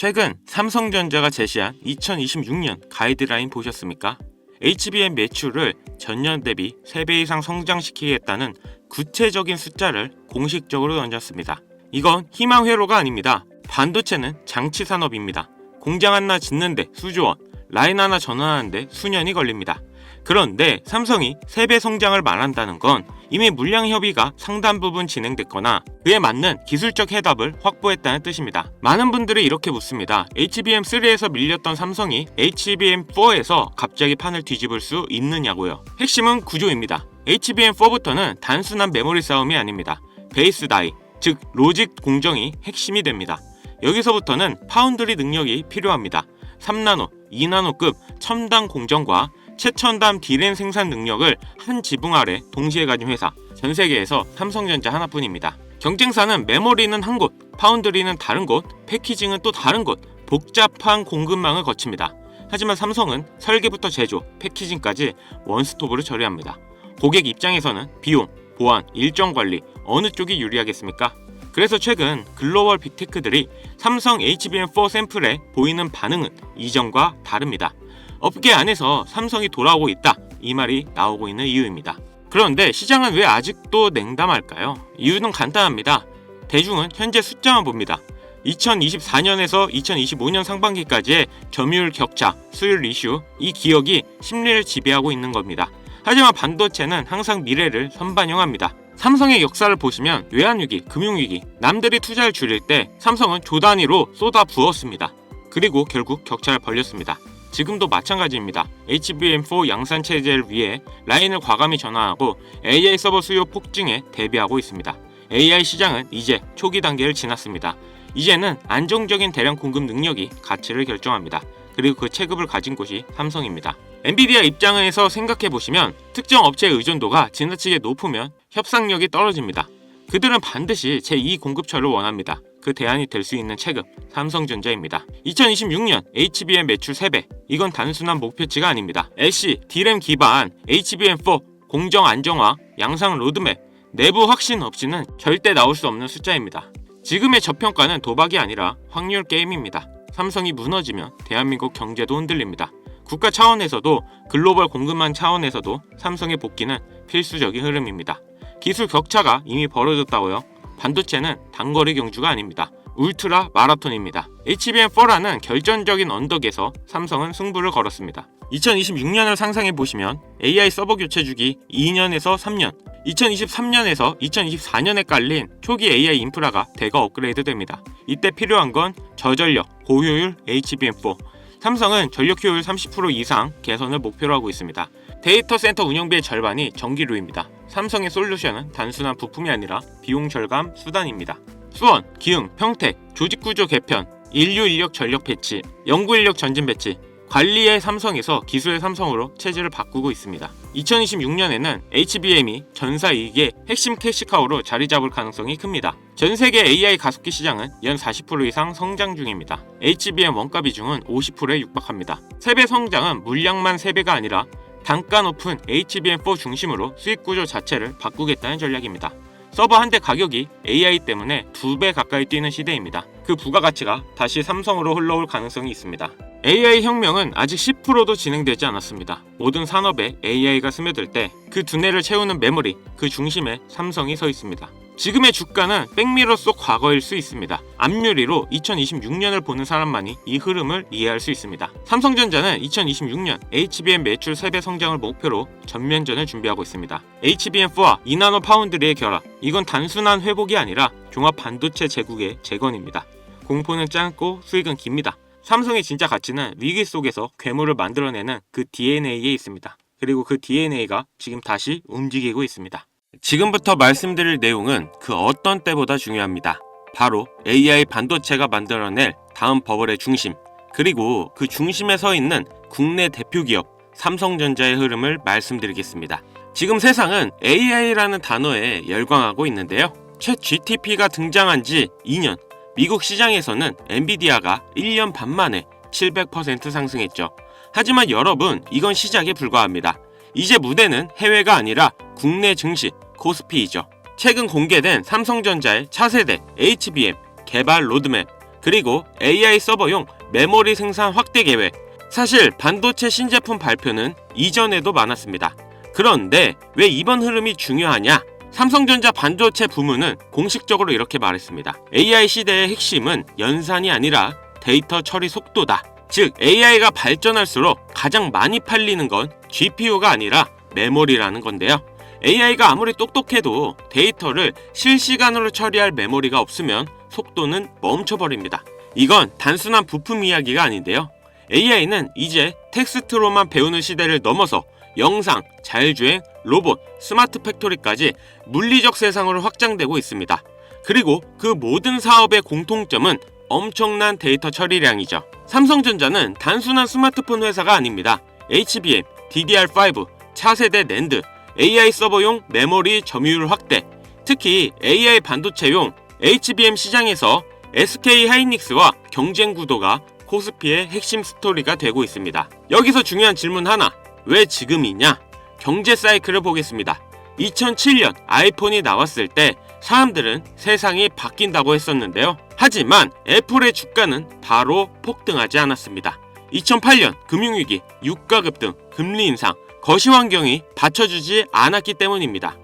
최근 삼성전자가 제시한 2026년 가이드라인 보셨습니까? HBM 매출을 전년 대비 3배 이상 성장시키겠다는 구체적인 숫자를 공식적으로 던졌습니다. 이건 희망 회로가 아닙니다. 반도체는 장치 산업입니다. 공장 하나 짓는데 수조원, 라인 하나 전환하는데 수년이 걸립니다. 그런데 삼성이 3배 성장을 말한다는 건 이미 물량 협의가 상당 부분 진행됐거나 그에 맞는 기술적 해답을 확보했다는 뜻입니다. 많은 분들이 이렇게 묻습니다. HBM3에서 밀렸던 삼성이 HBM4에서 갑자기 판을 뒤집을 수 있느냐고요. 핵심은 구조입니다. HBM4부터는 단순한 메모리 싸움이 아닙니다. 베이스 다이, 즉 로직 공정이 핵심이 됩니다. 여기서부터는 파운드리 능력이 필요합니다. 3나노, 2나노급 첨단 공정과 최첨단 D램 생산 능력을 한 지붕 아래 동시에 가진 회사, 전 세계에서 삼성전자 하나뿐입니다. 경쟁사는 메모리는 한 곳, 파운드리는 다른 곳, 패키징은 또 다른 곳, 복잡한 공급망을 거칩니다. 하지만 삼성은 설계부터 제조, 패키징까지 원스톱으로 처리합니다. 고객 입장에서는 비용, 보안, 일정 관리 어느 쪽이 유리하겠습니까? 그래서 최근 글로벌 빅테크들이 삼성 HBM4 샘플에 보이는 반응은 이전과 다릅니다. 업계 안에서 삼성이 돌아오고 있다, 이 말이 나오고 있는 이유입니다. 그런데 시장은 왜 아직도 냉담할까요? 이유는 간단합니다. 대중은 현재 숫자만 봅니다. 2024년에서 2025년 상반기까지의 점유율 격차, 수율 이슈, 이 기억이 심리를 지배하고 있는 겁니다. 하지만 반도체는 항상 미래를 선반영합니다. 삼성의 역사를 보시면 외환위기, 금융위기, 남들이 투자를 줄일 때 삼성은 조 단위로 쏟아 부었습니다. 그리고 결국 격차를 벌렸습니다. 지금도 마찬가지입니다. HBM4 양산 체제를 위해 라인을 과감히 전환하고 AI 서버 수요 폭증에 대비하고 있습니다. AI 시장은 이제 초기 단계를 지났습니다. 이제는 안정적인 대량 공급 능력이 가치를 결정합니다. 그리고 그 체급을 가진 곳이 삼성입니다. 엔비디아 입장에서 생각해보시면 특정 업체의 의존도가 지나치게 높으면 협상력이 떨어집니다. 그들은 반드시 제2 공급처를 원합니다. 그 대안이 될 수 있는 체급, 삼성전자입니다. 2026년 HBM 매출 3배, 이건 단순한 목표치가 아닙니다. LC, D램 기반 HBM4 공정 안정화, 양상 로드맵, 내부 확신 없이는 절대 나올 수 없는 숫자입니다. 지금의 저평가는 도박이 아니라 확률 게임입니다. 삼성이 무너지면 대한민국 경제도 흔들립니다. 국가 차원에서도 글로벌 공급망 차원에서도 삼성의 복귀는 필수적인 흐름입니다. 기술 격차가 이미 벌어졌다고요? 반도체는 단거리 경주가 아닙니다. 울트라 마라톤입니다. HBM4라는 결정적인 언덕에서 삼성은 승부를 걸었습니다. 2026년을 상상해보시면 AI 서버 교체 주기 2년에서 3년, 2023년에서 2024년에 깔린 초기 AI 인프라가 대거 업그레이드 됩니다. 이때 필요한 건 저전력, 고효율 HBM4. 삼성은 전력 효율 30% 이상 개선을 목표로 하고 있습니다. 데이터 센터 운영비의 절반이 전기료입니다. 삼성의 솔루션은 단순한 부품이 아니라 비용 절감 수단입니다. 수원, 기흥, 평택, 조직구조 개편, 인류 인력 전력 배치, 연구 인력 전진 배치, 관리의 삼성에서 기술의 삼성으로 체제를 바꾸고 있습니다. 2026년에는 HBM이 전사이익의 핵심 캐시카우로 자리 잡을 가능성이 큽니다. 전 세계 AI 가속기 시장은 연 40% 이상 성장 중입니다. HBM 원가 비중은 50%에 육박합니다. 3배 성장은 물량만 3배가 아니라 단가 높은 HBM4 중심으로 수익 구조 자체를 바꾸겠다는 전략입니다. 서버 한 대 가격이 AI 때문에 2배 가까이 뛰는 시대입니다. 그 부가가치가 다시 삼성으로 흘러올 가능성이 있습니다. AI 혁명은 아직 10%도 진행되지 않았습니다. 모든 산업에 AI가 스며들 때 그 두뇌를 채우는 메모리, 그 중심에 삼성이 서 있습니다. 지금의 주가는 백미러 속 과거일 수 있습니다. 앞유리로 2026년을 보는 사람만이 이 흐름을 이해할 수 있습니다. 삼성전자는 2026년 HBM 매출 3배 성장을 목표로 전면전을 준비하고 있습니다. HBM4와 2나노 파운드리의 결합, 이건 단순한 회복이 아니라 종합 반도체 제국의 재건입니다. 공포는 짧고 수익은 깁니다. 삼성의 진짜 가치는 위기 속에서 괴물을 만들어내는 그 DNA에 있습니다. 그리고 그 DNA가 지금 다시 움직이고 있습니다. 지금부터 말씀드릴 내용은 그 어떤 때보다 중요합니다. 바로 AI 반도체가 만들어낼 다음 버블의 중심, 그리고 그 중심에 서 있는 국내 대표 기업 삼성전자의 흐름을 말씀드리겠습니다. 지금 세상은 AI라는 단어에 열광하고 있는데요. 챗 GTP가 등장한 지 2년, 미국 시장에서는 엔비디아가 1년 반 만에 700% 상승했죠. 하지만 여러분, 이건 시작에 불과합니다. 이제 무대는 해외가 아니라 국내 증시, 코스피이죠. 최근 공개된 삼성전자의 차세대 HBM 개발 로드맵, 그리고 AI 서버용 메모리 생산 확대 계획. 사실 반도체 신제품 발표는 이전에도 많았습니다. 그런데 왜 이번 흐름이 중요하냐? 삼성전자 반도체 부문은 공식적으로 이렇게 말했습니다. AI 시대의 핵심은 연산이 아니라 데이터 처리 속도다. 즉 AI가 발전할수록 가장 많이 팔리는 건 GPU가 아니라 메모리라는 건데요. AI가 아무리 똑똑해도 데이터를 실시간으로 처리할 메모리가 없으면 속도는 멈춰버립니다. 이건 단순한 부품 이야기가 아닌데요. AI는 이제 텍스트로만 배우는 시대를 넘어서 영상, 자율주행, 로봇, 스마트 팩토리까지 물리적 세상으로 확장되고 있습니다. 그리고 그 모든 사업의 공통점은 엄청난 데이터 처리량이죠. 삼성전자는 단순한 스마트폰 회사가 아닙니다. HBM, DDR5, 차세대 낸드, AI 서버용 메모리 점유율 확대, 특히 AI 반도체용 HBM 시장에서 SK 하이닉스와 경쟁 구도가 코스피의 핵심 스토리가 되고 있습니다. 여기서 중요한 질문 하나, 왜 지금이냐? 경제 사이클을 보겠습니다. 2007년 아이폰이 나왔을 때 사람들은 세상이 바뀐다고 했었는데요. 하지만 애플의 주가는 바로 폭등하지 않았습니다. 2008년 금융위기, 유가 급등, 금리 인상, 거시 환경이 받쳐주지 않았기 때문입니다.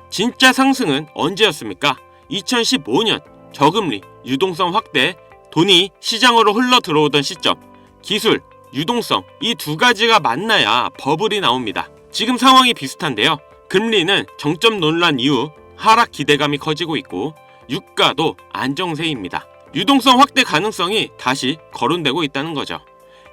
진짜 상승은 언제였습니까? 2015년 저금리, 유동성 확대, 돈이 시장으로 흘러 들어오던 시점, 기술, 유동성 이 두 가지가 만나야 버블이 나옵니다. 지금 상황이 비슷한데요. 금리는 정점 논란 이후 하락 기대감이 커지고 있고 유가도 안정세입니다. 유동성 확대 가능성이 다시 거론되고 있다는 거죠.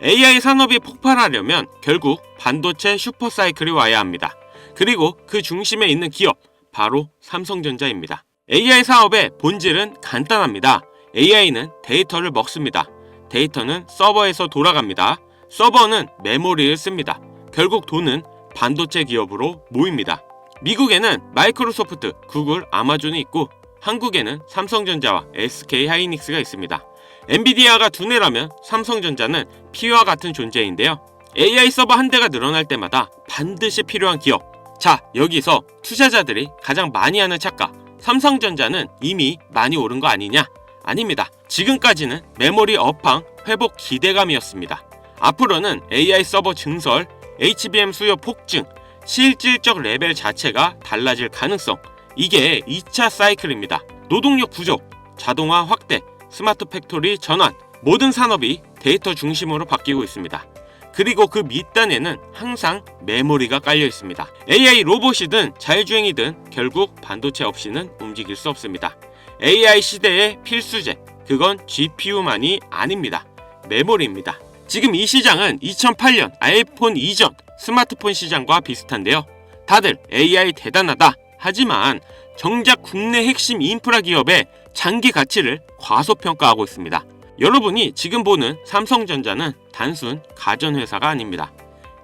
AI 산업이 폭발하려면 결국 반도체 슈퍼사이클이 와야 합니다. 그리고 그 중심에 있는 기업, 바로 삼성전자입니다. AI 사업의 본질은 간단합니다. AI는 데이터를 먹습니다. 데이터는 서버에서 돌아갑니다. 서버는 메모리를 씁니다. 결국 돈은 반도체 기업으로 모입니다. 미국에는 마이크로소프트, 구글, 아마존이 있고 한국에는 삼성전자와 SK 하이닉스가 있습니다. 엔비디아가 두뇌라면 삼성전자는 피와 같은 존재인데요. AI 서버 한 대가 늘어날 때마다 반드시 필요한 기업. 자, 여기서 투자자들이 가장 많이 하는 착각. 삼성전자는 이미 많이 오른 거 아니냐? 아닙니다. 지금까지는 메모리 업황 회복 기대감이었습니다. 앞으로는 AI 서버 증설, HBM 수요 폭증, 실질적 레벨 자체가 달라질 가능성. 이게 2차 사이클입니다. 노동력 부족, 자동화 확대, 스마트 팩토리 전환, 모든 산업이 데이터 중심으로 바뀌고 있습니다. 그리고 그 밑단에는 항상 메모리가 깔려 있습니다. AI 로봇이든 자율주행이든 결국 반도체 없이는 움직일 수 없습니다. AI 시대의 필수제, 그건 GPU만이 아닙니다. 메모리입니다. 지금 이 시장은 2008년 아이폰 이전 스마트폰 시장과 비슷한데요. 다들 AI 대단하다. 하지만 정작 국내 핵심 인프라 기업의 장기 가치를 과소평가하고 있습니다. 여러분이 지금 보는 삼성전자는 단순 가전회사가 아닙니다.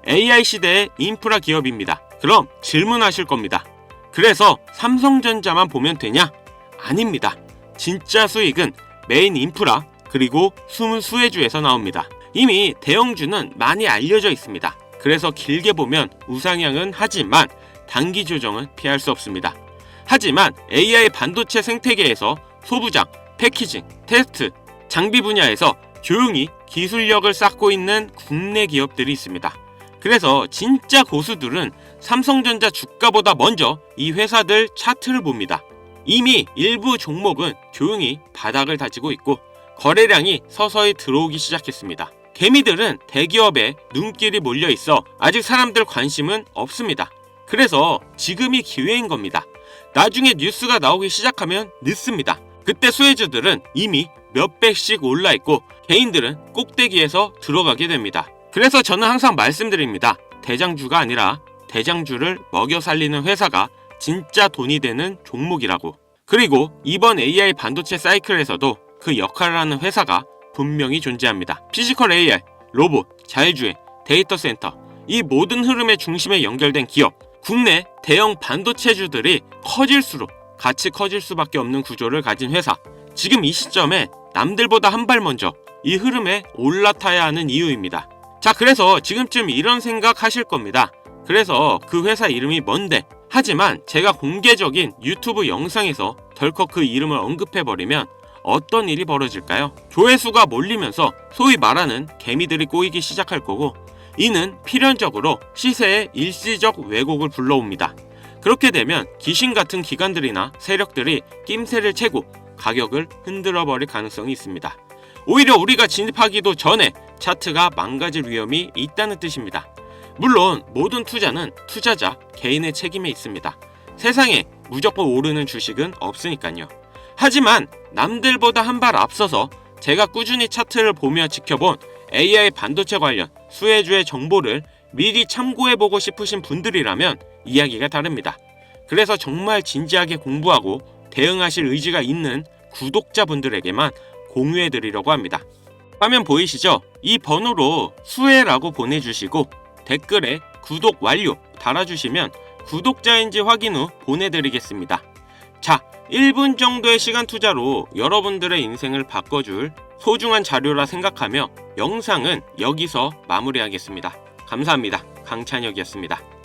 AI 시대의 인프라 기업입니다. 그럼 질문하실 겁니다. 그래서 삼성전자만 보면 되냐? 아닙니다. 진짜 수익은 메인 인프라 그리고 숨은 수혜주에서 나옵니다. 이미 대형주는 많이 알려져 있습니다. 그래서 길게 보면 우상향은 하지만 단기 조정은 피할 수 없습니다. 하지만 AI 반도체 생태계에서 소부장, 패키징, 테스트, 장비 분야에서 조용히 기술력을 쌓고 있는 국내 기업들이 있습니다. 그래서 진짜 고수들은 삼성전자 주가보다 먼저 이 회사들 차트를 봅니다. 이미 일부 종목은 조용히 바닥을 다지고 있고 거래량이 서서히 들어오기 시작했습니다. 개미들은 대기업에 눈길이 몰려 있어 아직 사람들 관심은 없습니다. 그래서 지금이 기회인 겁니다. 나중에 뉴스가 나오기 시작하면 늦습니다. 그때 수혜주들은 이미 몇백씩 올라 있고 개인들은 꼭대기에서 들어가게 됩니다. 그래서 저는 항상 말씀드립니다. 대장주가 아니라 대장주를 먹여 살리는 회사가 진짜 돈이 되는 종목이라고. 그리고 이번 AI 반도체 사이클에서도 그 역할을 하는 회사가 분명히 존재합니다. 피지컬 AI, 로봇, 자율주행, 데이터 센터 이 모든 흐름의 중심에 연결된 기업. 국내 대형 반도체주들이 커질수록 같이 커질 수밖에 없는 구조를 가진 회사. 지금 이 시점에 남들보다 한 발 먼저 이 흐름에 올라타야 하는 이유입니다. 자, 그래서 지금쯤 이런 생각 하실 겁니다. 그래서 그 회사 이름이 뭔데? 하지만 제가 공개적인 유튜브 영상에서 덜컥 그 이름을 언급해버리면 어떤 일이 벌어질까요? 조회수가 몰리면서 소위 말하는 개미들이 꼬이기 시작할 거고, 이는 필연적으로 시세에 일시적 왜곡을 불러옵니다. 그렇게 되면 귀신 같은 기관들이나 세력들이 낌새를 채고 가격을 흔들어 버릴 가능성이 있습니다. 오히려 우리가 진입하기도 전에 차트가 망가질 위험이 있다는 뜻입니다. 물론 모든 투자는 투자자 개인의 책임에 있습니다. 세상에 무조건 오르는 주식은 없으니까요. 하지만 남들보다 한 발 앞서서 제가 꾸준히 차트를 보며 지켜본 AI 반도체 관련 수혜주의 정보를 미리 참고해보고 싶으신 분들이라면 이야기가 다릅니다. 그래서 정말 진지하게 공부하고 대응하실 의지가 있는 구독자분들에게만 공유해드리려고 합니다. 화면 보이시죠? 이 번호로 수혜라고 보내주시고 댓글에 구독 완료 달아주시면 구독자인지 확인 후 보내드리겠습니다. 자, 1분 정도의 시간 투자로 여러분들의 인생을 바꿔줄 소중한 자료라 생각하며 영상은 여기서 마무리하겠습니다. 감사합니다. 강찬혁이었습니다.